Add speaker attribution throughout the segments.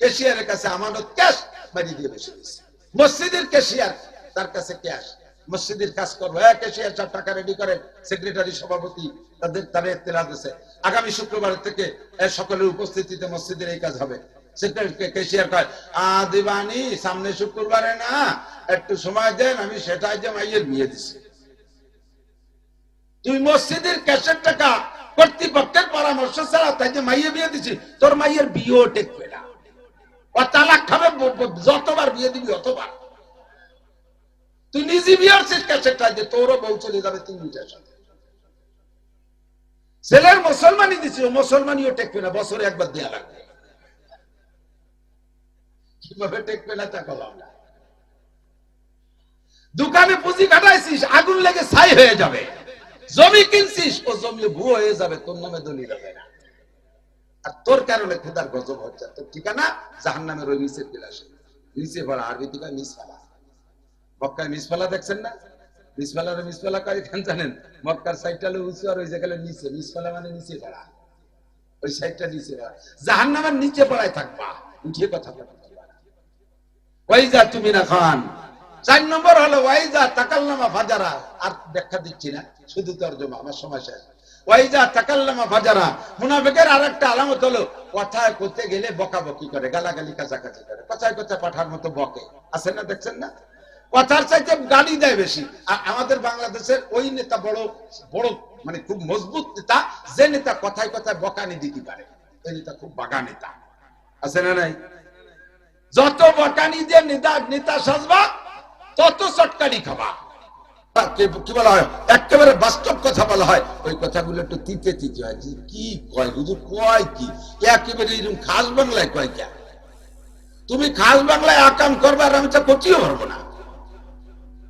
Speaker 1: ক্যাশিয়ারের কাছে আমানত ক্যাশ বাড়ি দিয়ে বসে দিয়েছে। মসজিদের ক্যাশিয়ার, তার কাছে ক্যাশ, মসজিদের কাজ করবো, ক্যাশিয়ার 4 টাকা রেডি করেন, সেক্রেটারি সভাপতি তাদের ইত্তেলা দিয়েছে আগামী শুক্রবার থেকে সকলের উপস্থিতিতে মসজিদের এই কাজ হবে। ক্যাশিয়ার কয় দিবানি সামনে শুক্রবারে না, একটু সময় দেন, আমি সেটাই যে মাইয়ের বিয়ে দিছি। তুই মসজিদের ক্যাশের টাকা কর্তৃপক্ষের পরামর্শ ছাড়া তাই যে মাইয়ে বিয়ে দিছি, তোর মাইয়ের বিয়েও টেকবে না, ও তালাক খাবে, যতবার বিয়ে দিবি অতবার। তুই নিজে বিয়ে হচ্ছিস ক্যাশেরটা, যে তোরও বউ চলে যাবে 3 মিনিটের সাথে। ছেলের মুসলমানি দিছি, ও মুসলমানিও টেকবে না, বছরে একবার দেয়া লাগবে। কিভাবে টেকবে না তা বললাম না। দোকানে পুঁজি কাটাইছিস, আগুন লেগে ছাই হয়ে যাবে। জমি কিনছিস, ও জমি ভুয়ো হয়ে যাবে, তোর নামে দলিল হবে না। আর তোর কারণে খোদার গজব হচ্ছে। তোর ঠিকানা জাহান্নামের ওই নিচের বিলাসে, নিচে পড়া, আরবি থেকে নিচফালা। মক্কায় নিচফালা দেখছেন না? নিচফালার নিচফালা কয় কেন জানেন? মক্কার সাইডটা হলো উঁচু, আর ওই জায়গায় নিচে। নিচফালা মানে নিচে পড়া, ওই সাইডটা নিচে পড়া। জাহান্নামের নিচে পড়ায় থাকবা, উঠিয়ে কথা বলবা। ওয়াইজা তুমি না খান। 4 নম্বর হলো ওয়াইজা তাকাল্লামা ফাজারা। আর ব্যাখ্যা দিচ্ছি না, শুধু তরজমা, আমার সময় শেষ। ওয়াইজা তাকাল্লামা ফাজারা, মুনাফিকের আরেকটা আলামত হলো কথায় করতে গেলে বকাবকি করে, গালাগালি কাচাকাচি করে, কথায় কথায় পাঠার মতো বকে। আছে না, দেখছেন না? কথার চাইতে গালি দেয় বেশি। আর আমাদের বাংলাদেশের ওই নেতা বড় বড় মানে খুব মজবুত নেতা, যে নেতা কথায় কথায় বকানি দিতে পারে, এই নেতা খুব বাগা নেতা। আছে না নাই? যত বকানি দিয়ে নেতা সাজবা, তত চটকানি খাবা। কি বলা হয়, একেবারে বাস্তব কথা বলা হয়, ওই কথাগুলো একটু তিতে তিতে হয়। কি কয় হুজুর, কয় কি একেবারে এরকম খাস বাংলায় কয় কে? তুমি খাস বাংলায় আকাম করবা, আর আমি তা করতেও পারবো না।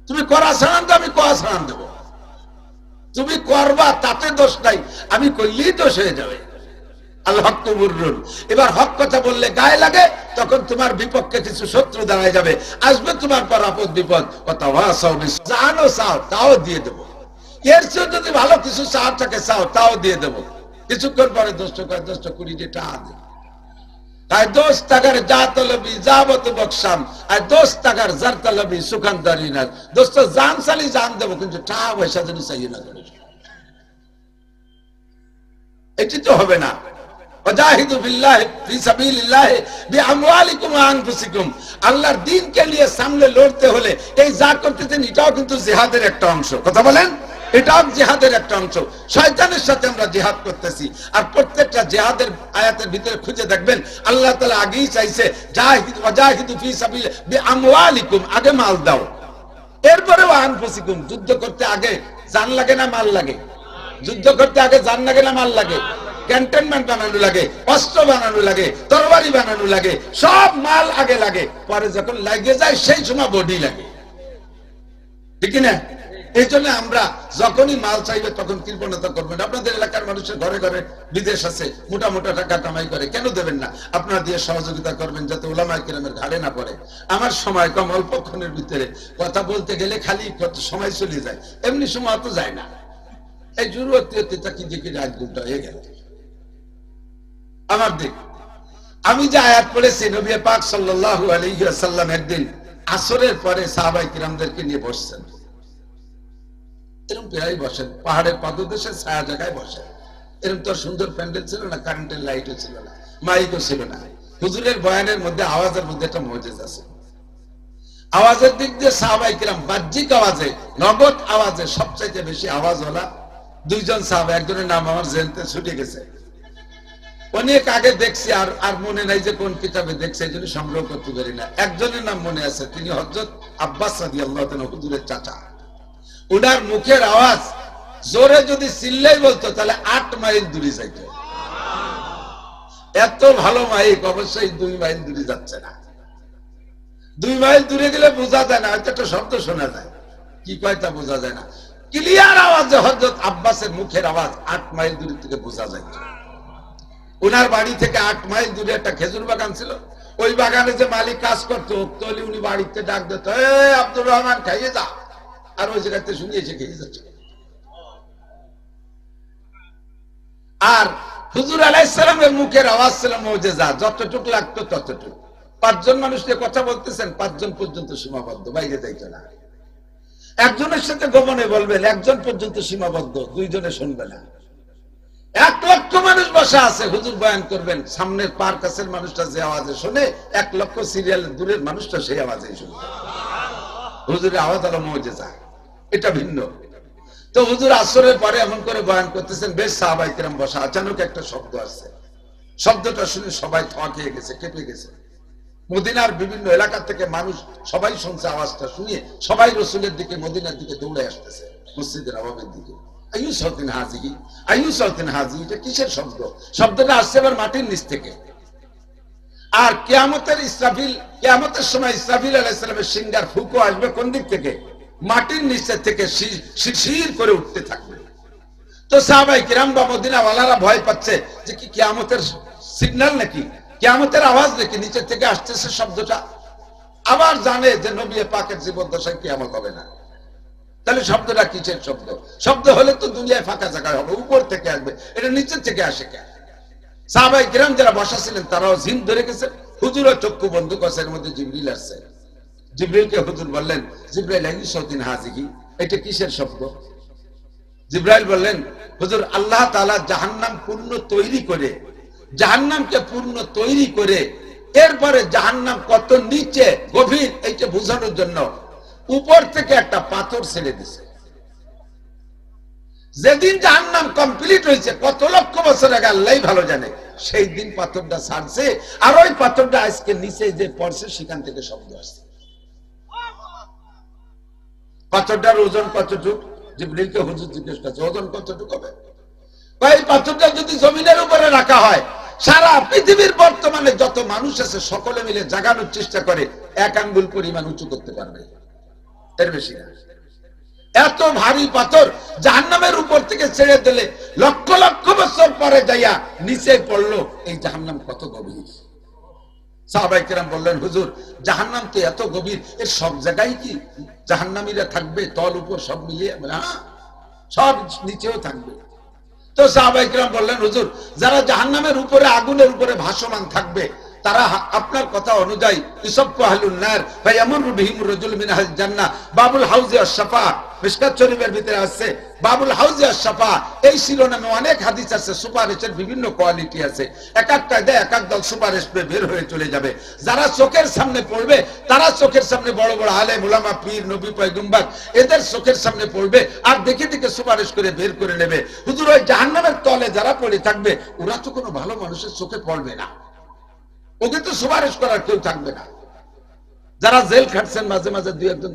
Speaker 1: তুমি করা সারান দাও, আমি করা সারান দেবো। তুমি করবা, তাতে দোষ নাই, আমি করলেই দোষ হয়ে যাবে। আল হক মুররুন। এবার হক কথা বললে গায়ে লাগে, তখন তোমার বিপক্ষে কিছু শত্রু দাঁড়ায় যাবে, আসবে তোমার পর আপদ বিপদ। কথা জানো চাও, তাও দিয়ে দেবো। এর চেয়ে যদি ভালো কিছু চাও থাকে, চাও, তাও দিয়ে দেবো। কিছুক্ষণ পরে দোষ 20 টাকা দেবে। তাই দোষ টাকার যা তলবি যাবত বকসাম, আর দোষ টাকার যার তলবি সুখান্তারি না। দোস্ত জান চালি জান দেবো, কিন্তু টাকা পয়সা যদি চাইয়ে না করে, এটি তো হবে না। আল্লাহর দ্বীনকে নিয়ে সামনে লড়তে হলে এই যা করতেছেন, এটাও কিন্তু জিহাদের একটা অংশ। কথা বলেন, এটাও জিহাদের একটা অংশ। শয়তানের সাথে আমরা জিহাদ করতেছি। আর প্রত্যেকটা জিহাদের আয়াতের ভিতরে খুঁজে দেখবেন, আল্লাহ তাআলা আগেই চাইছে জাহিদু ফি সাবিলিল্লাহ বিআমওয়ালিকুম, আগে মাল দাও, এরপরে আনফুসিকুম। যুদ্ধ করতে আগে জান লাগে না মাল লাগে? যুদ্ধ করতে আগে জান লাগে না মাল লাগে? ক্যান্টনমেন্ট বানানো লাগে, অস্ত্র বানানো লাগে, তরবারি বানানো লাগে, সব মাল আগে লাগে। পরে যখন লাগে যায়, সেই সময় বডি লাগে, ঠিক না? এই জন্য আমরা যখনই মাল চাইবে, তখন কৃপণতা করবেন। আপনাদের এলাকার মানুষের ঘরে ঘরে বিদেশ আছে, মোটা মোটা টাকা কামাই করে, কেন দেবেন না? আপনারা দিয়ে সহযোগিতা করবেন, যাতে উলামায়ে কেরামের ঘাড়ে না পড়ে। আমার সময় কম, অল্পক্ষণের ভিতরে কথা বলতে গেলে খালি কত সময় চলে যায়, এমনি সময় তো যায় না। এই জরুরত কি দেখি রাত 2টা হয়ে গেল। আমার দিক, আমি যে আয়াত পড়েছি, নবী পাক সাল্লাল্লাহু আলাইহি ওয়াসাল্লাম একদিন আসরের পরে সাহাবায়ে কিরামদেরকে নিয়ে বসছেন। এরকম প্রায় বসেন, পাহাড়ের পাদদেশে ছায়া জায়গায় বসেন। এরকম তো সুন্দর প্যান্ডেল ছিল না, কারেন্টের লাইটও ছিল না, মাইকও ছিল না। হুজুরের বয়ানের মধ্যে, আওয়াজের মধ্যে একটা মুজিজা আছে। আওয়াজের দিক দিয়ে সাহাবায়ে কিরাম বাহ্যিক আওয়াজে, নগদ আওয়াজে সবচাইতে বেশি আওয়াজওয়ালা 2 জন সাহাবা, একজনের নাম আমার জেনতে ছুটে গেছে, অনেক আগে দেখছি, আর মনে নাই যে কোন কিতাবে দেখছে, এই জন্য সংগ্রহ করতে পারি না। একজনের নাম মনে আছে, তিনি হযরত আব্বাস রাদিয়াল্লাহু তাআলা হুজুরের চাচা। ওনার মুখের আওয়াজ জোরে যদি চিল্লাই বলতো, তাহলে 8 মাইল দূরে যাইতো। এত ভালো মাইক, অবশ্যই 2 মাইল দূরে যাচ্ছে না। 2 মাইল দূরে গেলে বোঝা যায় না, হয়তো একটা শব্দ শোনা যায়, কি কয় তা বোঝা যায় না। ক্লিয়ার আওয়াজে হযরত আব্বাসের মুখের আওয়াজ 8 মাইল দূরে থেকে বোঝা যায়। উনার বাড়ি থেকে 8 মাইল দূরে একটা খেজুর বাগান ছিল। ওই বাগানে যে মালিক কাজ করতো, তলি উনি বাড়িতে ডাক দিত, আব্দুর রহমান খাইয়ে যা, আর ওই জায়গাতে শুনিয়ে এসে খেয়ে যাচ্ছে। আর হুজুর আলাইহিস সালামের মুখের আওয়াজ ছিল মুজিজা, যতটুকু লাগতো ততটুকু। পাঁচজন মানুষ নিয়ে কথা বলতেছেন, পাঁচজন পর্যন্ত সীমাবদ্ধ, বাইরে যাইতো না। একজনের সাথে গোপনে বলবেন, একজন পর্যন্ত সীমাবদ্ধ, দুইজনে শুনবে না। 1,00,000 মানুষ বসা আছে, হুজুর বয়ান করবেন, সামনের পার কাছের মানুষটা যে আওয়াজে শুনে, 1,00,000 সিরিয়াল দূরের মানুষটা সেই আওয়াজেই শুনবে। হুজুরের আওয়াজ হলো মুজিজা, এটা ভিন্ন। তো হুজুর আসরের পরে এমন করে বয়ান করতেছেন, বেশ সাহাবায়ে কেরাম বসা, আচানক একটা শব্দ আসছে। শব্দটা শুনে সবাই থ খেয়ে গেছে, কেঁপে গেছে। মদিনার বিভিন্ন এলাকা থেকে মানুষ সবাই শুনছে আওয়াজটা, শুনে সবাই রসুলের দিকে, মদিনার দিকে দৌড়ে আসতেছে, মসজিদের নববীর দিকে। আইয়ু সাউতিন হাজি, আইয়ু সাউতিন হাজি, এটা কিসের শব্দ? শব্দটা আসছে আবার মাটির নিচ থেকে। আর কিয়ামতের ইসরাফিল, কিয়ামতের সময় ইসরাফিল আলাইহিস সালামের সিংহার ফুঁকো আসবে কোন দিক থেকে? মাটির নিচে থেকে শিরশির করে উঠতে থাকবে। তো সাহাবায়ে কিরাম বা মদিনা ওয়ালারা ভয় পাচ্ছে যে কি কিয়ামতের সিগন্যাল নাকি, কিয়ামতের আওয়াজ নাকি, নিচে থেকে আসতেছে শব্দটা। আবার জানে যে নবী পাকের জীবদ্দশায় কিয়ামত হবে না, তাহলে শব্দটা কিসের শব্দ? শব্দ হলে তো দুনিয়ায় ফাঁকা জায়গা হবে, উপর থেকে আসবে, এটা নিচের থেকে আসে কেন? সাহাবায়ে কিরাম যারা বসা ছিলেন তারাও জিন ধরে গেছে, হুজুরও চক্ষু বন্ধ করছে। এর মধ্যে জিবরিল আসছে, জিবরিলকে হুজুর বললেন, জিবরাইল আইয়ু সাউতিন হাজিহি, এটা কিসের শব্দ? জিবরাইল বললেন, হুজুর আল্লাহ তাআলা জাহান্নাম পূর্ণ তৈরি করে, জাহান্নামকে পূর্ণ তৈরি করে এরপরে জাহান্নাম কত নিচে গভীর এইটা বোঝানোর জন্য উপর থেকে একটা পাথর ছেড়ে দিছে। যেদিন জাহান্নাম কমপ্লিট হয়েছে, কত লক্ষ বছর আগে আল্লাহই ভালো জানে, সেই দিন পাথরটা ছাড়ছে। আর ওই পাথরটা আজকে নিচে যে পড়ছে সেখান থেকে শব্দ আসছে। পাথরটার ওজন কতটুকু? জিবরিলকে হুজুর জিজ্ঞেস করছে, ওজন কতটুকু হবে? এই পাথরটা যদি জমিনের উপরে রাখা হয়, সারা পৃথিবীর বর্তমানে যত মানুষ আছে সকলে মিলে জাগানোর চেষ্টা করে, 1 আঙ্গুল পরিমাণ উঁচু করতে পারবে, এর বেশি না। এত ভারী পাথর জাহান্নামের উপর থেকে ছেড়ে দিলে লক্ষ লক্ষ বছর পরে যাইয়া নিচে পড়লো, এই জাহান্নাম কত গভীর। সাহাবায়ে কেরাম বললেন, হুজুর জাহান্নাম তো এত গভীর, এর সব জায়গায় কি জাহান্নামীরা থাকবে, তল উপর সব মিলিয়ে? হ্যাঁ, সব নিচেও থাকবে। তো সাহাবায়ে কেরাম বললেন, হুজুর যারা জাহান্নামের উপরে, আগুনের উপরে ভাসমান থাকবে, তারা আপনার কথা অনুযায়ী ইসফু আহলুন নার ফায়ামুরু বিহিম রাজুল মিন আহলিল জান্নাহ বাবুল হাউজি আশ-শাফা, মিশকাত শরীফের ভিতরে আছে বাবুল হাউজি আশ-শাফা। এই শিরোনামে অনেক হাদিস আছে, সুপারিশের বিভিন্ন কোয়ালিটি আছে। এক একটা দেয় এক এক দল সুপারিশ পেয়ে বের হয়ে চলে যাবে। যারা চোখের সামনে পড়বে, তারা চোখের সামনে বড় বড় আলেম উলামা, পীর, নবী, পয়গম্বর, এদের চোখের সামনে পড়বে আর দেখে দেখে সুপারিশ করে বের করে নেবে। হুজুর ওই জাহান্নামের তলে যারা পড়ে থাকবে, ওরা তো কোনো ভালো মানুষের চোখে পড়বে না, ওকে তো সুপারিশ করার কেউ থাকবে না। যারা জেল খাটছেন, মাঝে মাঝে 2-1 জন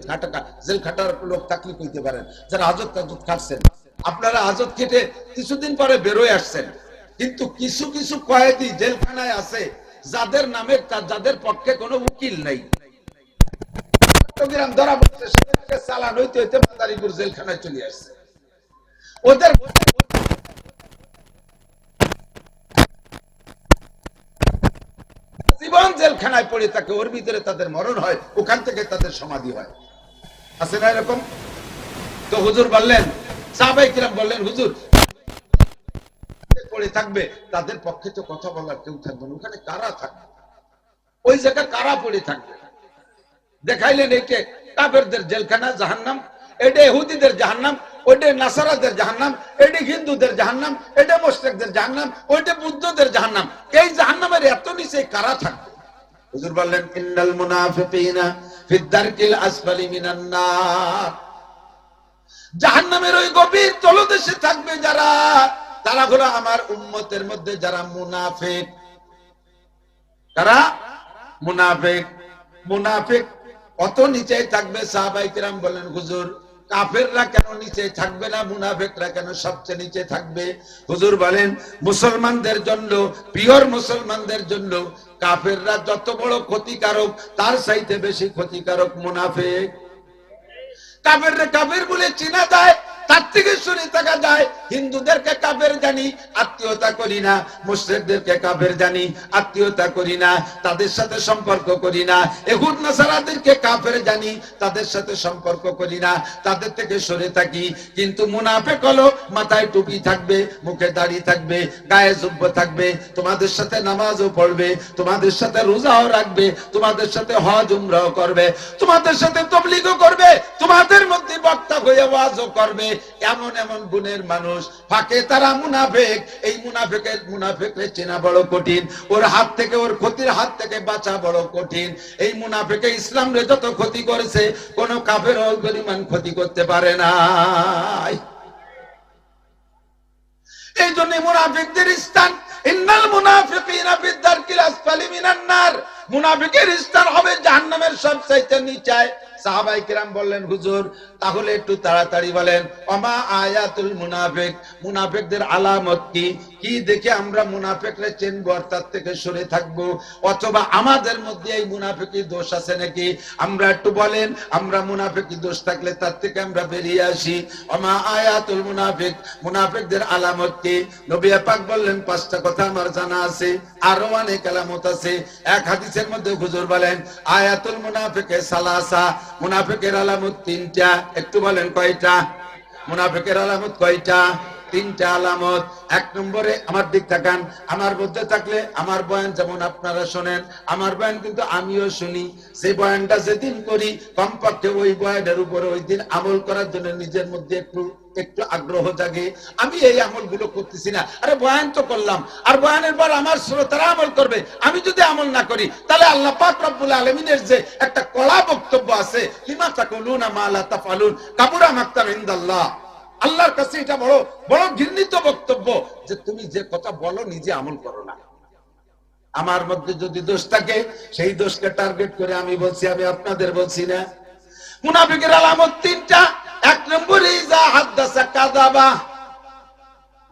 Speaker 1: জেল খাটার লোক তাকলিফ হইতে পারেন, যারা হাজত তাজত খাটছেন, আপনারা হাজত খেটে কিছুদিন পরে বেরোয় আসছেন, কিন্তু কিছু কিছু কয়েদি জেলখানায় আছে যাদের নামে, যাদের পক্ষে কোনো উকিল নাই। চট্টগ্রাম ধরা পড়ছে, সেখানে চালান হইতে হইতে মাদারীপুর জেলখানায় চলে আসছে। ওদের জীবন জেলখানায় পড়ে থাকে, ওর ভিতরে তাদের মরণ হয়, ওখান থেকে তাদের সমাধি হয়। আছে না এরকম? তো হুজুর বললেন, সাহাবায়ে কিরাম বললেন, হুজুর পড়ে থাকবে, তাদের পক্ষে তো কথা বলার কেউ থাকবে না, ওখানে কারা থাকবে? ওই জায়গায় কারা পড়ে থাকবে? দেখাইলেন এইটা কাফেরদের জেলখানা জাহান্নাম, এটা ইহুদিদের জাহান্নাম, ওইটা নাসারাদের জাহান্নাম, এটা হিন্দুদের জাহান্নাম, এটা মুশরিকদের জাহান্নাম, ওইটা বুদ্ধদের জাহান্নাম। এই জাহান্নামের এত নিচে কারা থাকবে? হুজুর বললেন, ইন্নাল মুনাফিকিনা ফিদ দারকিল আসফালি মিনান নার, জাহান্নামের ওই গভীর তলদেশে থাকবে যারা, তারা হলো আমার উম্মতের মধ্যে যারা মুনাফিক। তারা মুনাফিক, মুনাফিক অত নিচে থাকবে। সাহাবায়ে কিরাম বলেন, হুজুর কাফেররা কেন নিচে থাকবে না, মুনাফিকরা কেন সবচেয়ে নিচে থাকবে? হুজুর বলেন, মুসলমানদের জন্য, পিওর মুসলমানদের জন্য কাফেররা যত বড় ক্ষতিকারক, তার চাইতে বেশি ক্ষতিকারক মুনাফিক। কাফেররা কাফের বলে চেনা যায়, তার থেকে সরে থাকা যায়। হিন্দুদেরকে কাফের জানি, আত্মীয়তা করি না। মুশরিকদেরকে কাফের জানি, আত্মীয়তা করি না, তাদের সাথে সম্পর্ক করি না। ইহুদ নাসারাদেরকে কাফের জানি, তাদের সাথে সম্পর্ক করি না, তাদের থেকে সরে থাকি। কিন্তু মুনাফিক হলো মাথায় টুপি থাকবে, মুখে দাড়ি থাকবে, গায়ে জুব্ব থাকবে, তোমাদের সাথে নামাজও পড়বে, তোমাদের সাথে রোজাও রাখবে, তোমাদের সাথে হজ উমরাও করবে, তোমাদের সাথে তাবলীগও করবে, তোমাদের মধ্যে বক্তা হয়ে ওয়াজও করবে। এমন এমন গুণের মানুষ ফাঁকে তারা মুনাফিক। এই মুনাফিকরে চেনা বড় কঠিন, ওর হাত থেকে, ওর ক্ষতির হাত থেকে বাঁচা বড় কঠিন। এই মুনাফিকে ইসলাম রে যত ক্ষতি করেছে, কোন কাফের ওই পরিমাণ ক্ষতি করতে পারে না। এই জন্য মুনাফিকদের স্থান, ইন্নাল মুনাফিকিনা ফি দারকিল আসফালি মিনান নার, মুনাফিকের স্থান হবে জাহান্নামের সবচাইতে নিচে। সাহাবায়ে কিরাম বললেন, হুজুর তাহলে একটু তাড়াতাড়ি বলেন, ওমা আয়াতুল মুনাফিক, মুনাফিকদের আলামত কি? কি দেখে আমরা মুনাফিকরে চিনব আর তার থেকে সরে থাকব? অথবা আমাদের মধ্যে এই মুনাফিকি দোষ আছে নাকি? আমরা একটু বলেন, আমরা মুনাফিকি দোষ থাকলে তার থেকে আমরা বেরিয়ে আসি। ওমা আয়াতুল মুনাফিক, মুনাফিকদের আলামত কি? নবী পাক বললেন, পাঁচটা কথা আমার জানা আছে, আরো অনেক আলামত আছে। এক হাদিসের মধ্যে হুজুর বলেন, আয়াতুল মুনাফিকে সালাসা, মুনাফিকের আলামত তিনটা। একটু বলেন কয়টা? মুনাফিকের আলামত কয়টা? তিনটা আলামত। এক নম্বরে আমার দিক তাকান, আমার মধ্যে থাকলে আমার বয়ান যেমন আপনারা শোনেন, আমার বয়ান কিন্তু আমিও শুনি। সেই বয়ানটা যেদিন করি, কমপক্ষে ওই বয়ানের উপরে ওই দিন আমল করার জন্য নিজের মধ্যে একটু আগ্রহ জাগে। আমি এই আমলগুলো করতেছি না, আরে বয়ান তো করলাম, আর বয়ানের পর আমার শ্রোতারা আমল করবে। আমি যদি আমল না করি, তাহলে আল্লাহ পাক রব্বুল আলামিনের যে একটা কড়া বক্তব্য আছে, লিমা তাকুলুনা মা লা তাফআলুন কাবুরা মাকতান ইনদাল্লাহ, আল্লাহর কাছে এটা বড় বড় ঘৃণিত বক্তব্য যে তুমি যে কথা বলো নিজে আমল করো না। আমার মধ্যে যদি দোষ থাকে, সেই দোষকে টার্গেট করে আমি বলছি, আমি আপনাদের বলছি না। মুনাফিকের আলামত তিনটা। এক নম্বরে ইজা হাদাসা কাযাবা,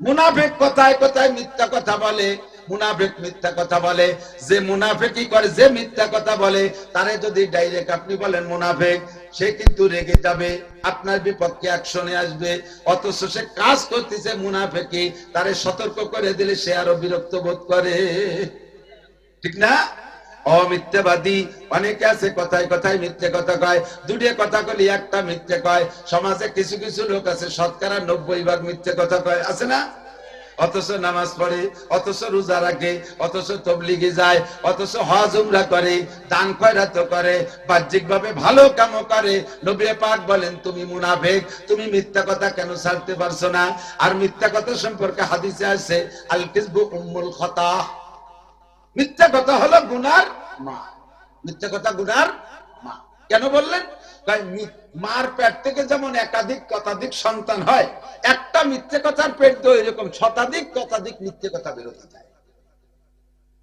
Speaker 1: মুনাফিক কথায় কথায় মিথ্যা কথা বলে। মুনাফিক মিথ্যা কথা বলে। যে মুনাফিকি করে, যে মিথ্যা কথা বলে, তারে যদি ডাইরেক্ট আপনি বলেন মুনাফিক, সে কিন্তু রেগে যাবে, আপনার বিপক্ষে অ্যাকশনে আসবে। অথচ সে কাজ করতেছে মুনাফিকি, তারে সতর্ক করে দিলে সে আরো বিরক্ত বোধ করে। ঠিক না? অমিথ্যাবাদী অনেকে আছে, কথায় কথায় মিথ্যে কথা কয়। দুটো কথা কলি একটা মিথ্যে কয়। সমাজে কিছু কিছু লোক আছে, শতকরা 90% মিথ্যে কথা কয়, আছে না? অথচ নামাজ পড়ে, অথচ রোজা রাখে, অথচ তাবলীগে যায়, অথচ হজ উমরা করে, দান খয়রাত করে, বাহ্যিক ভাবে ভালো কাম করে। নবী পাক বলেন, তুমি মুনাফিক, তুমি মিথ্যা কথা কেন ছাড়তে পারছো না? আর মিথ্যা কথা সম্পর্কে হাদিসে আছে, আল কিযবু উম্মুল খাতা, মিথ্যা কথা হলো গুনার মা। মিথ্যা কথা গুনার মা। কেন বললেন? মার পেট থেকে যেমন একাধিক শতাধিক সন্তান হয়, একটা মিথ্যে কথার পেট দিয়ে এরকম শতাধিক মিথ্যে কথা বেরোতে যায়।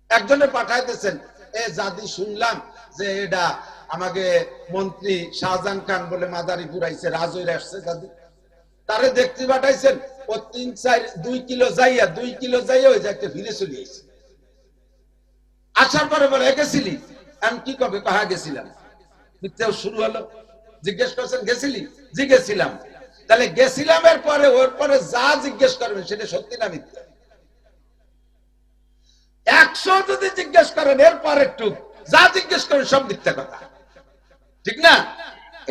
Speaker 1: একজনে পাঠাইতেছেন, এ জাদি শুনলাম যে এটা আমাকে মন্ত্রী শাহজাহান খান বলে মাদারীপুর আইছে, রাজৈর আসছে জাদি, তারে দেখতে পাঠাইছেন। ও 2 কিলো যাইয়া ওই যে একটা ফিরে চলে আসছে। আসার পরে বলে, গেছিলি? আমি কি কবে কাহা গেছিলাম? মিথ্যাও শুরু হলো। জিজ্ঞেস করছেন, গেছিলি? জি গেছিলাম। তাহলে গেছিলামের পরে ওর পরে যা জিজ্ঞেস করবেন সেটা সত্যি না মিথ্যা? 100 যদি জিজ্ঞেস করেন, এরপর একটু যা জিজ্ঞেস করেন সব মিথ্যা কথা। ঠিক না?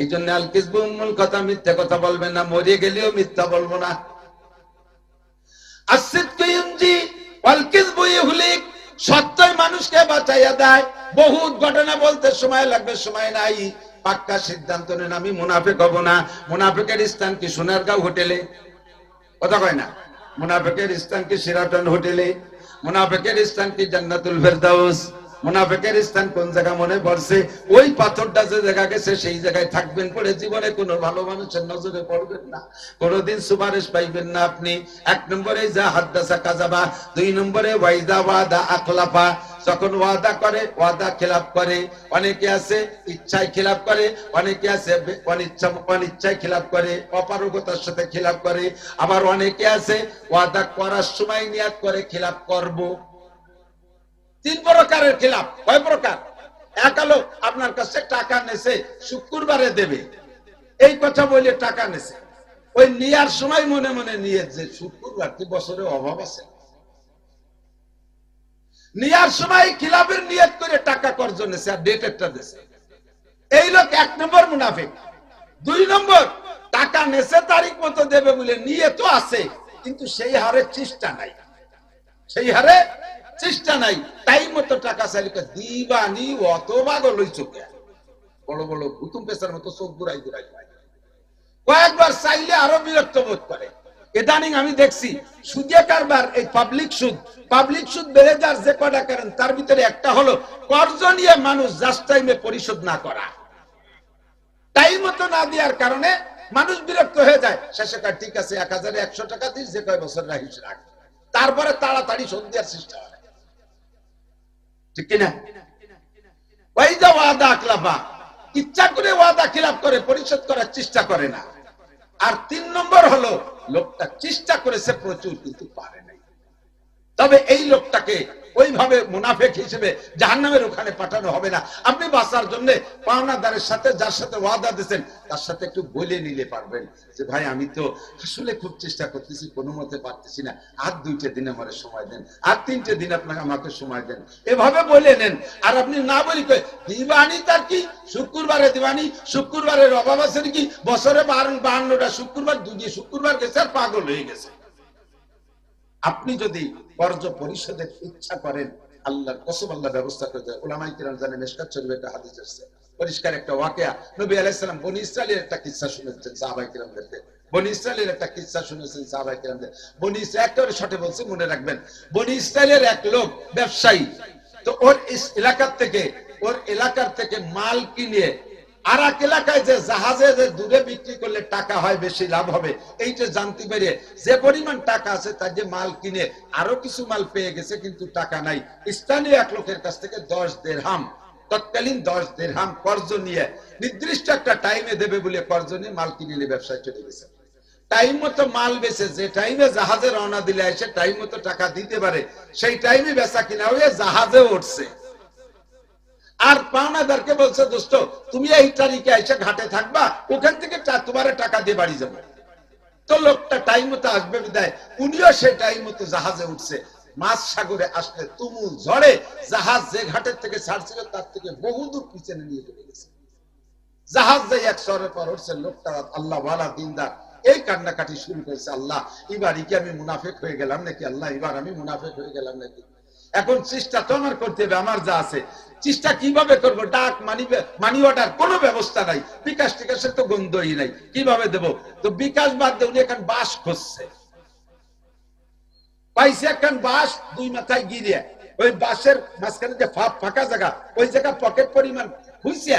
Speaker 1: এই জন্য আল কিযবু উম্মুল কথা, মিথ্যা কথা বলবেন না। মরে গেলেও মিথ্যা বলবো না। আসিদকু ইউনজি ওয়াল কিযবু ইহলিক, সত্যই মানুষকে বাঁচাইয়া দেয়। বহুত ঘটনা বলতে সময় লাগবে, সময় নাই। পাক্কা সিদ্ধান্ত নেন, আমি মুনাফিক হব না। মুনাফিকের স্থান কি সোনারগাঁও হোটেলে? কথা কয় না? মুনাফিকের স্থান কি শেরাটন হোটেলে? মুনাফিকের স্থান কি জান্নাতুল ফেরদাউস? মুনাফিকের স্থান কোন জায়গা মনে পড়ছে? ওই পাথরটা যে জায়গা গেছে সেই জায়গায় থাকবেন, পড়ে জীবনে কোনো ভালো মানুষের নজরে পড়বেন না, কোনোদিন সুপারিশ পাইবেন না আপনি। এক নম্বরে যা হাদাসা কাযাবা, 2 নম্বরে ওয়াইদা ওয়াদা আখলাফা, যখন ওয়াদা করে ওয়াদা খেলাফ করে। অনেকে আছে ইচ্ছায় খেলাফ করে, অনেকে আছে অনিচ্ছায় খেলাফ করে, অপারগতার সাথে খেলাফ করে। আবার অনেকে আছে ওয়াদা করার সময় নিয়াত করে খেলাফ করব। 3 প্রকারের খেলাফ। কয় প্রকার? এক হলো আপনার কাছে টাকা নেছে, শুক্রবারে দেবে, এই কথা বলে টাকা নেছে, ওই নেয়ার সময় মনে মনে নিয়ে যে শুক্রবার কি বছরে অভাব আছে, নেয়ার সময় খিলাফের নিয়ত করে টাকা কর্জ নেছে আর ডেট একটা দিয়েছে। এই লোক 1 নম্বর মুনাফিক। 2 নম্বর, টাকা নেছে তারিখ মতো দেবে বলে নিয়ে তো আছে, কিন্তু সেই হারে চেষ্টা নাই, সেই হারে চেষ্টা নাই। টাইম মতো টাকা চাইলে দিবানি অত পাগল হই চোখে, বড় বড় ভুতুম পেশার মতো চোখ ঘুরাই ঘুরাই কয়েকবার চাইলে আরো বিরক্ত বোধ করে। ইদানিং আমি দেখছি সুদে কারবার, এই পাবলিক সুদ বেড়ে যার যে কটা কারণ, তার ভিতরে একটা হলো কর্জ নিয়ে মানুষ জাস্ট টাইমে পরিশোধ না করা। টাইম মতো না দেওয়ার কারণে মানুষ বিরক্ত হয়ে যায়। শেষে ঠিক আছে 1100 টাকা দিস, যে কয় বছর রাখিস রাখ, তারপরে তাড়াতাড়ি শোধ দেওয়ার চেষ্টা করে, ঠিক কিনা? ওই যে ওয়াদা খেলাফা, ইচ্ছা করে ওয়াদা খিলাফ করে, পরিশোধ করার চেষ্টা করে না। আর 3 নম্বর হলো লোকটা চেষ্টা করেছে প্রচুর কিন্তু পারে নাই। তবে এই লোকটাকে ওইভাবে মুনাফিক হিসেবে জাহান্নামের ওখানে পাঠানো হবে না। আপনি বাঁচার জন্য পাওনাদারের সাথে, যার সাথে ওয়াদা দিয়েছেন, তার সাথে একটু বলে নিলে পারবেন যে ভাই আমি তো আসলে খুব চেষ্টা করতেছি, কোনো মতে পারতেছি না, আর 2টা দিন আমার সময় দেন, আর 3টে দিন আপনাকে আমাকে সময় দেন, এভাবে বলে নেন। আর আপনি না বলি দিবানি, তার কি শুক্রবারে দিবানি, শুক্রবারের অভাব আছে নাকি? বছরে 52টা শুক্রবার, 2 শুক্রবার গেছে আর পাগল হয়ে গেছে। আপনি যদি কর্জ পরিশোধের ইচ্ছা করেন, আল্লাহর কসম আল্লাহ ব্যবস্থা করে দেয়। উলামায়ে কিরাম জানেন, মিশকাত শরীফে একটা হাদিস আছে, পরিষ্কার একটা ওয়াকিয়া। নবী আলাইহিস সালাম বনী ইসরাইলের একটা কিসসা শুনেছেন সাহাবায়ে কিরামদেরকে, বনী ইসরাইলের একটা কিসসা শুনেছেন সাহাবায়ে কিরামদের। বনী ইসরাইল একেবারে শর্টে বলছি, মনে রাখবেন। বনী ইসরাইলের এক লোক ব্যবসায়ী, তো ওর এলাকার থেকে মাল কিনে আর এক এলাকায় যে জাহাজে যে দূরে বিক্রি করলে টাকা হয়, বেশি লাভ হবে, এইটা জানতে পেরে যে পরিমাণ টাকা আছে তার যে মাল কিনে আরো কিছু মাল পেয়ে গেছে, কিন্তু টাকা নাই। স্থানীয় এক লোকের কাছ থেকে 10 দিরহাম, তৎকালীন 10 দিরহাম কর্জ নিয়ে, নির্দিষ্ট একটা টাইমে দেবে বলে কর্জ নিয়ে মাল কিনে নিয়ে ব্যবসায় চলে গেছে। টাইম মতো মাল বেচে, যে টাইমে জাহাজে রওনা দিলে এসে টাইম মতো টাকা দিতে পারে, সেই টাইমে বেচা কিনা হয়ে জাহাজে উঠছে। আর পাওনাদারকে বলছে, দোস্ত তুমি এই তারিখে এসে ঘাটে থাকবা, ওখান থেকে তোমার টাকা দিয়ে বাড়ি যাবে। তো লোকটা টাইম মতো আসবে বিদায়, উনিও সেই টাইম মতো জাহাজে উঠছে। মাছ সাগরে আসলে তুমুল ঝড়ে জাহাজ যে ঘাটের থেকে ছাড়ছিল তার থেকে বহুদূর পিছনে নিয়ে চলে গেছে। জাহাজ যে এক শহরের পর উঠছে, লোকটা আল্লাহ ওয়ালা দিনদার, এই কান্নাকাটি শুরু করেছে, আল্লাহ এবার কি আমি মুনাফিক হয়ে গেলাম নাকি, আল্লাহ এবার আমি মুনাফিক হয়ে গেলাম নাকি। এখন চেষ্টা তো আমার করতে হবে, আমার যা আছে চেষ্টা কিভাবে করবো? ডাক মানি অর্ডার কোনো ব্যবস্থা নাই, বিকাশ টিকাশের তো গন্ধই নাই, কিভাবে দেব? তো বিকাশ বাদ দিয়ে উনি এখন বাস খুঁজছে, পাইছে এখন বাস 2 মাথায় গিরিয়ে, ওই বাসের মাঝখানে যে ফাঁকা জায়গা, ওই জায়গা পকেট পরিমাণ খুঁজছে,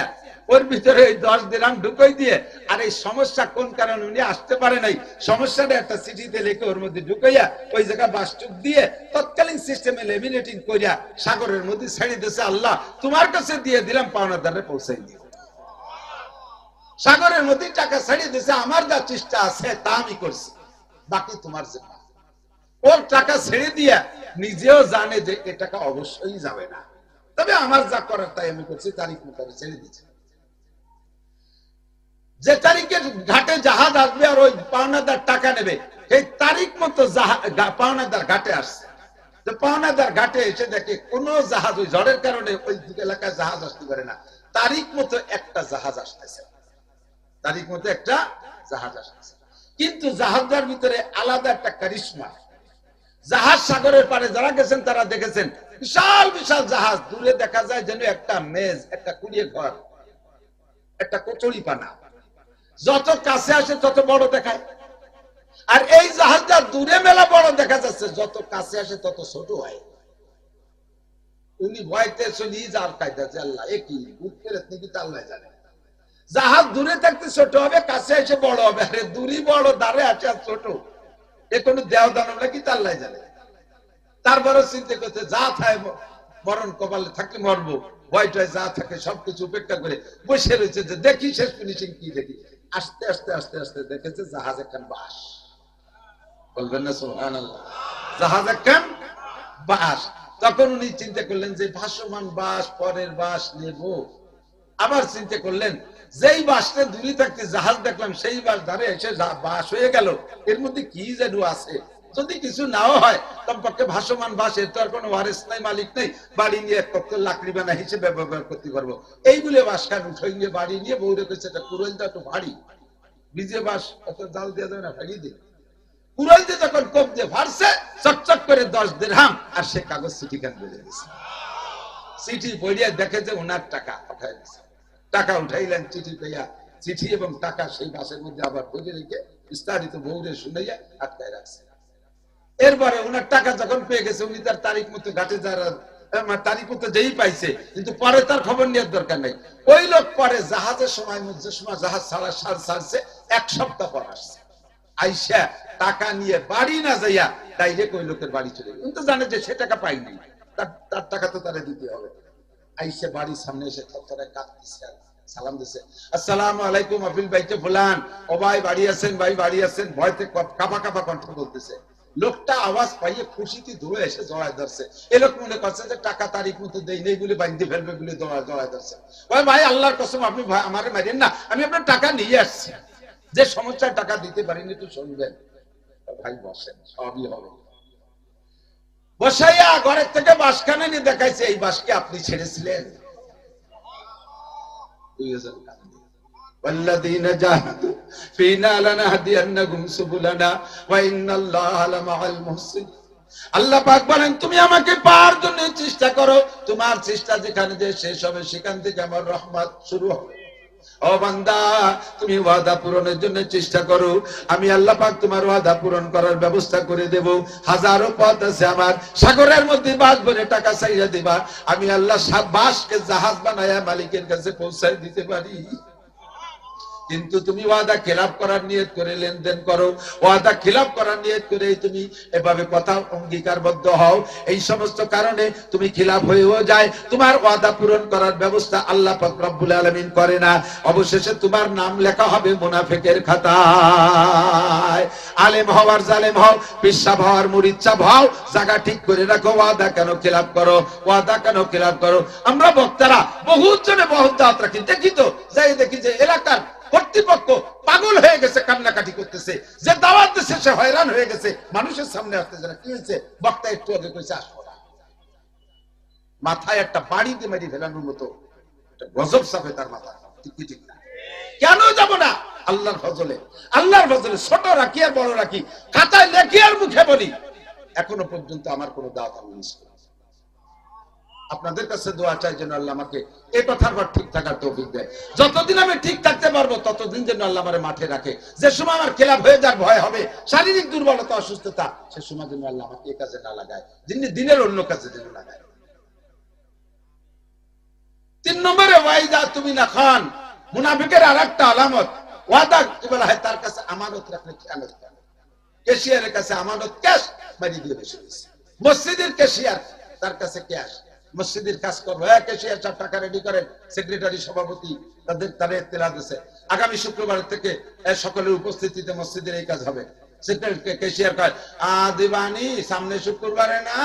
Speaker 1: ওর ভিতরে 10 দিরহাম ঢুকাই দিয়ে, আর এই সমস্যা কোন কারণে উনি আসতে পারে নাই, সমস্যাটা একটা চিঠিতে লিখে ওর মধ্যে ঢুকাইয়া ওই জায়গা বাসটুক দিয়ে তৎকালীন সিস্টেমে লেমিনেটিং করিয়া সাগরের মধ্যে ছেড়ে দিয়েছে। আল্লাহ তোমার কাছে দিয়ে দিলাম, পাওনাদারে পৌঁছাই দিও। সাগরের মধ্যে টাকা ছেড়ে দিয়েছে, আমার যা চেষ্টা আছে তা আমি করছি, বাকি তোমার জিম্মা। ওর টাকা ছেড়ে দিয়া নিজেও জানে যে এ টাকা অবশ্যই যাবে না, তবে আমার যা করার তাই আমি করছি, তারিখ মতো ছেড়ে দিচ্ছি। যে তারিখে ঘাটে জাহাজ আসবে আর ওই পাওনাদার টাকা নেবে, এই তারিখ মতো পাওনাদার ঘাটে আসছে। তো পাওনাদার ঘাটে এসে দেখে কোন জাহাজ, ওই ঝড়ের কারণে ওই এলাকায় জাহাজ আসতে পারে না, তারিখ মতো একটা জাহাজ আসতেছে, তারিখ মতো একটা জাহাজ আসতেছে। কিন্তু জাহাজটার ভিতরে আলাদা একটা কারিশমা। জাহাজ সাগরের পারে যারা গেছেন তারা দেখেছেন, বিশাল বিশাল জাহাজ, দূরে দেখা যায় যেন একটা মেজ, একটা কুড়িয়ে ঘর, একটা কচুরি পানা, যত কাছে আসে তত বড় দেখায়। আর এই জাহাজটা দূরে মেলা বড় দেখা যাচ্ছে, যত কাছে আসে তত ছোট হয়। উনি ভয়তে চলি যার কায়দা, আল্লাহ একই বুকের নাকি আল্লাহ জানে। জাহাজ দূরে থাকতে ছোট হবে, কাছে এসে বড় হবে। আরে দূরই বড়, দাঁড়ে আছে আর ছোট, এ কোনো দেহ দানব নাকি আল্লাহ জানে। তারপরে চিন্তা করতে, যা থাকে মরণ কপালে থাকলে মরবো, ভয়টায় যা থাকে সবকিছু উপেক্ষা করে বসে রয়েছে, যে দেখি শেষ ফিনিশিং কি দেখি। আস্তে আস্তে আস্তে আস্তে দেখেছে জাহাজ একখান বাস, বলবেন না সুবহানাল্লাহ, জাহাজ একখান বাস। তখন উনি চিন্তা করলেন যে ভাসমান বাস, পরের বাস নেব, আবার চিন্তা করলেন যেই বাসটা দূরে থাকতে জাহাজ দেখলাম সেই বাস ধারে এসে বাস হয়ে গেল, এর মধ্যে কি যেন আছে, যদি কিছু নাও হয় কমপক্ষে ভাসমান বাস, এর তো আর কোনো ওয়ারেস নাই, মালিক নেই, বাড়ি নিয়ে কত লাকড়ি বানা হিসেবে ব্যবহার করতে পারবো। এইগুলো বাস খান উঠে নিয়ে বাড়ি নিয়ে বউরে কইছে এটা কুড়াইটা একটু ভারী, ভিজে বাস অত জাল দেওয়া যাবে না, ভাড়িয়ে দিন। কুড়াল দিয়ে যখন কোপ দিয়ে ভারছে চকচক করে 10 দিরহাম, আর সে কাগজ চিঠি খান বেড়ে গেছে। চিঠি পড়িয়া দেখে যে ওনার টাকা উঠাই দিচ্ছে, টাকা উঠাইলেন, চিঠি পেয়া চিঠি এবং টাকা সেই বাসের মধ্যে আবার ভরে রেখে বিস্তারিত বউরে শুনাইয়া আটকায় রাখছে। এরপরে ওনার টাকা যখন পেয়ে গেছে, উনি তার তারিখ মতো ঘাটে যারা তারিখ মতো যেই পাইছে, কিন্তু পরে তার খবর নেওয়ার দরকার নেই। ওই লোক পরে জাহাজের সময় যে সময় জাহাজ ছাড়ছে 1 সপ্তাহ পর আসছে, আইসা টাকা নিয়ে বাড়ি না যাইয়া ডাইরেক্ট ওই লোকের বাড়ি চলে গেল। কিন্তু জানে যে সে টাকা পাইনি, তার টাকা তো তারা দিতে হবে। আইসা বাড়ির সামনে এসে থরথরে কাঁদতেছে, সালাম দিছে, আসসালামু আলাইকুম আফিল ভাইকে ফুলান, ও ভাই বাড়ি আছেন, ভাই বাড়ি আছেন, ভয়তে কাঁপা কাঁপা কণ্ঠ বলতেছে। লোকটা আওয়াজ পাইয়ে খুশিতে ধরে এসে জড়ায় ধরছে। এ লোক মনে করছে যে টাকা তারিখ মতো দেই নেই বলে বাইন্ধে ফেলবে বলে জড়ায় ধরছে। ওই ভাই আল্লাহর কসম আপনি আমারে মারেন না, আমি আপনার টাকা নিয়ে আসছি, যে সমস্যায় টাকা দিতে পারিনি একটু শুনবেন। ভাই বসেন, সবই হবে। বসাইয়া ঘরের থেকে বাসখানে নিয়ে দেখাইছে, এই বাসকে আপনি ছেড়েছিলেন। والذين جاهدوا فينا لنهدينهم سبلنا وإن الله لمع المحسنين। আল্লাহ পাক বলেন তুমি আমাকে পাওয়ার জন্য চেষ্টা করো, তোমার চেষ্টা যেখানে যে শেষ হবে সেখান থেকে আমার রহমত শুরু হবে। ও বান্দা তুমি ওয়াদা পূরণের জন্য চেষ্টা করো, আমি আল্লাহ পাক তোমার ওয়াদা পূরণ করার ব্যবস্থা করে দেব। হাজারো পথ আছে আমার, সাগরের মধ্যে বাস ভরে টাকা চাইয়া দিবা, আমি আল্লাহ বাসকে জাহাজ বানায়া মালিকের কাছে পৌঁছায় দিতে পারি। কিন্তু তুমি ওয়াদা খিলাফ করার নিয়ত করে লেনদেন করো, ওয়াদা খিলাফ করার নিয়ত করে তুমি এভাবে কথা অঙ্গীকারবদ্ধ হও, এই সমস্ত কারণে তুমি খিলাফ হয়েও যায়, তোমার ওয়াদা পূরণ করার ব্যবস্থা আল্লাহ পাক রব্বুল আলামিন করে না। অবশেষে তোমার নাম লেখা হবে মুনাফিকের খাতায়। আলেম হও আর জালেম হও, পিসাব হও আর মুরিদসাব হও, জায়গা ঠিক করে রাখো, ওয়াদা কেন খিলাফ করো, ওয়াদা কেন খিলাফ করো। আমরা বক্তারা বহুত জনে বহুত দাওয়াত রাখি, দেখি তো যাই দেখি যে এলাকার কর্তৃপক্ষ পাগল হয়ে গেছে, কান্নাকাটি করতেছে, যে দাওয়াত দিচ্ছে সে হয়রান হয়ে গেছে, মানুষের সামনে আসতেছে না। কি হয়েছে? বক্তা একটু আগে কইছে আসবো না, মাথায় একটা বাড়ি দিয়ে মেরে ফেলানোর মতো গজব চাপে তার মাথা। ঠিক না? কেন যাব না? আল্লাহর ফজলে, আল্লাহর ফজলে ছোট রাখি আর বড় রাখি, খাতায় লেখি আর মুখে বলি, এখনো পর্যন্ত আমার কোনো দাওয়াত আমি মিস করি। আপনাদের কাছে দোয়া চাই যেন আল্লাহ আমাকে এই কথার পর ঠিক থাকার তৌফিক দেয়। যতদিন আমি ঠিক থাকতে পারবো ততদিন যেন আল্লাহ আমার মাঠে রাখে। যে সময় আমার খেলাফ হয়ে যার ভয় হবে, শারীরিক দুর্বলতা, অসুস্থতা, সে সময় যেন আল্লাহ আমাকে এই কাজে না লাগায়, দিনের অন্য কাজে যেন লাগায়। 3 নম্বরে ওয়াইদা তুমি না খান, মুনাফিকের আরেকটা আলামত, ওয়াদা কি বলা হয়, তার কাছে আমানত রাখলে খেয়ানত করে। ক্যাশিয়ারের কাছে আমানত ক্যাশ বাড়ি দিয়ে বসে গেছে। মসজিদের ক্যাশিয়ার, তার কাছে ক্যাশ, মসজিদের কাজ করবো, ক্যাশিয়ার সব টাকা রেডি করেন, সেক্রেটারি সভাপতি তাদের ইত্তেলা দিয়েছে আগামী শুক্রবার থেকে সকলের উপস্থিতিতে মসজিদের এই কাজ হবে। ক্যাশিয়ার কয় দিবানি সামনে শুক্রবারে না,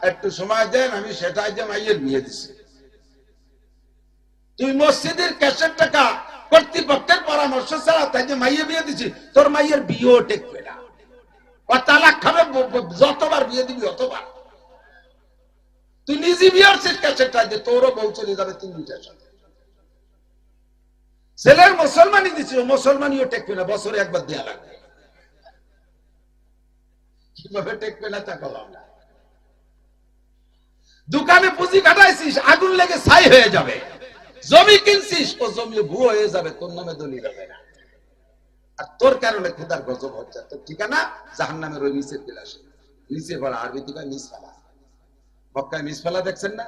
Speaker 1: একটু সময় দেন, আমি সেটাই যে মাইয়ের বিয়ে দিছি। তুই মসজিদের ক্যাশের টাকা কর্তৃপক্ষের পরামর্শ ছাড়া তাই যে মাইয়ে বিয়ে দিছি, তোর মাইয়ের বিয়েও টেকবে না, ও তালাক খাবে, যতবার বিয়ে দিবি অতবার। তুই নিজে বিয়ার ক্যাশেরটা যে তোরও বউ চলে যাবে 3 মিটার সাথে। ছেলের মুসলমানি দিছি, ও মুসলমানিও টেকবে না, বছরে একবার দেয়া লাগবে। কিভাবে টেকবে না তা বললাম না। দোকানে পুঁজি কাটাইছিস, আগুন লেগে ছাই হয়ে যাবে। জমি কিনছিস, ও জমি ভুয়ো হয়ে যাবে, তোর নামে দলিল হবে না। আর তোর কারণে খোদার গজব হচ্ছে। তোর ঠিকানা জাহান্নামের ওই নিচের বিলাসে, নিচে পড়া, আরবি থেকে নিচফালা। মক্কায় মিসফালা দেখছেন না?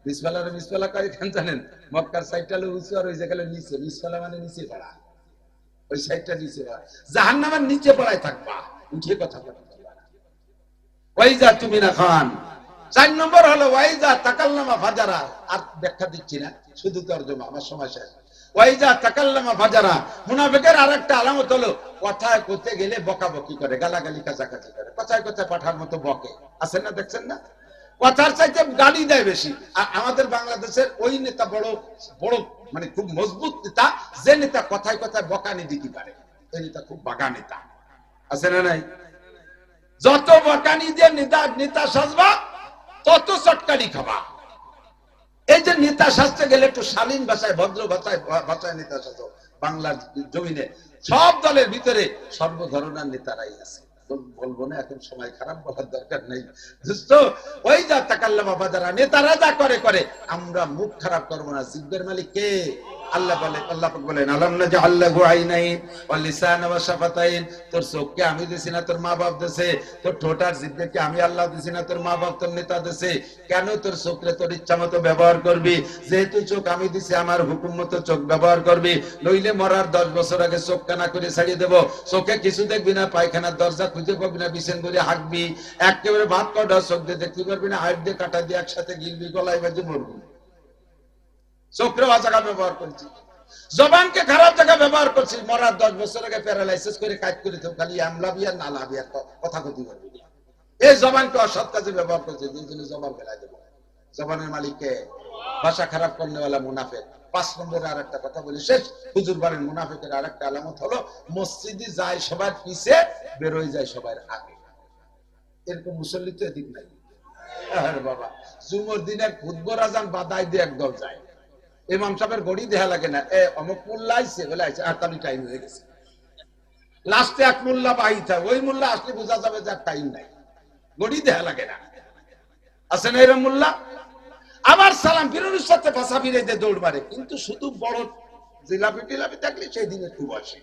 Speaker 1: মিসফালার মিসফালা কয় কেন জানেন? মক্কার সাইডটা হলো উঁচু আর ওই জায়গায় নিচে। মিসফালা মানে নিচে পড়া, ওই সাইডটা নিচে পড়া। জাহান্নামের নিচে পড়ায় থাকবা, উঠে কথা বলতে পারবা না। ওয়াইজা তুমি না খান। 4 নম্বর হলো ওয়াইজা তাকাল্লামা ফাজারা। আর ব্যাখ্যা দিচ্ছি না, শুধু তরজমা, আমার সময় শেষ। ওয়াইজা তাকাল্লামা ফাজারা, মুনাফিকের আরেকটা আলামত হলো কথায় করতে গেলে বকাবকি করে, গালাগালি কাচাকাচি করে, কথায় কথায় পাঠার মতো বকে। আছেন না, দেখছেন না? কথার চাইতে গালি দেয় বেশি। আর আমাদের বাংলাদেশের ওই নেতা বড় বড় মানে খুব মজবুত নেতা, যে নেতা কথায় কথায় বকানি দিতে পারে, এই নেতা খুব বাগা নেতা। আছে না নাই? যত বকানি দিয়ে নেতা সাজবা তত চটকানি খাবা। এই যে নেতা সাজতে গেলে একটু শালীন ভাষায়, ভদ্র ভাষায় নেতা সাজো। বাংলার জমিনে সব দলের ভিতরে সর্ব ধরনের নেতারাই আছে। বলবো না, এখন সময় খারাপ, বলার দরকার নেই। ওই যা তাকাল্লা বাবা, যারা নেতারা যা করে করে, আমরা মুখ খারাপ করবো না। জিব্বের মালিক কে? আল্লাহ বলেন আলাম নাজআল লাহু আইনাইন ওয়া লিসানা ওয়া শাফাতাইন। তোর চোখকে আমি দিছি না তোর মা বাপ দিছে? তোর ঠোঁট আর জিহ্বাকে আমি আল্লাহ দিছি না তোর মা বাপ তোর নেতা দিছে? কেন তোর চোখে তোর ইচ্ছা মতো ব্যবহার করবি? যেহেতু চোখ আমি দিছি, আমার হুকুম মতো চোখ ব্যবহার করবি, নইলে মরার 10 বছর আগে চোখ কানা করে ছাড়িয়ে দেব। চোখে কিছু দেখবি না, পায়খানার দরজা খুঁজে পাবি না, বিছান করে হাঁকবি, একেবারে ভাত কটা চোখ দিয়ে দেখতে পারবি না, হাইট দিয়ে কাটা দিয়ে একসাথে গিলবি, গলায় বাজে মরবি। চোখের জায়গা ব্যবহার করছি, জবানকে খারাপ জায়গা ব্যবহার করছি। মরার 10 বছর আগে প্যারালাইসিস করে কাজ করে তো খালি আমলাবি আর নালাবি আর কথা কথি করবি। এই জবানকে অসৎ কাজে ব্যবহার করছে, যে জন্য জবান ফেলাই দেবো। জবানের মালিককে ভাষা খারাপ করনেওয়ালা মুনাফিক। 5 নম্বরে আর একটা কথা বলি শেষ। হুজুর বলেন মুনাফিকের আর একটা আলামত হলো মসজিদে যায় সবার পিছে, বেরোয় যায় সবার আগে। এরকম মুসল্লি তো এদিক নাই। আরে বাবা, জুমার দিনের খুতবার আজান বাদাই দিয়ে একদল যায়, ইমাম সাহেবের ঘড়ি দেখা লাগে না, অমুক মোল্লা আইছে বলে আইছে, আর তাহলে টাইম হয়ে গেছে। লাস্টে এক মোল্লা বাহিতা, ওই মোল্লা আসলে বোঝা যাবে যে টাইম নাই, ঘড়ি দেখা লাগে না। আছে না এরকম মোল্লা? আবার সালাম ফিরুর সাথে ভাষা ফিরে দিয়ে দৌড় মারে, কিন্তু শুধু বড় জিলাপি টিলাপি থাকলে সেই দিন একটু বসে,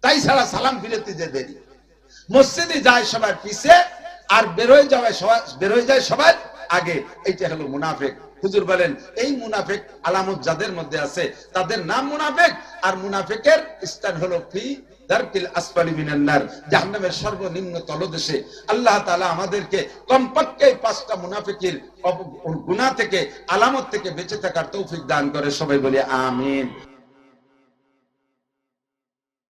Speaker 1: তাই ছাড়া সালাম ফিরেতে যে দেরি। মসজিদে যায় সবার পিছে, আর বেরোয় যায় সবার আগে। এইটা হলো মুনাফিক। হুজুর বলেন এই মুনাফিক আলামত যাদের মধ্যে আছে তাদের নাম মুনাফিক। আর মুনাফিকের স্থান হলো ফি দারকিল আসফালি মিনান নার, জাহান্নামের সর্বনিম্ন তলদেশে। আল্লাহ তাআলা আমাদেরকে কমপক্ষে 5টা মুনাফিকের গুনাহ থেকে, আলামত থেকে বেঁচে থাকার তৌফিক দান করে। সবাই বলি আমিন।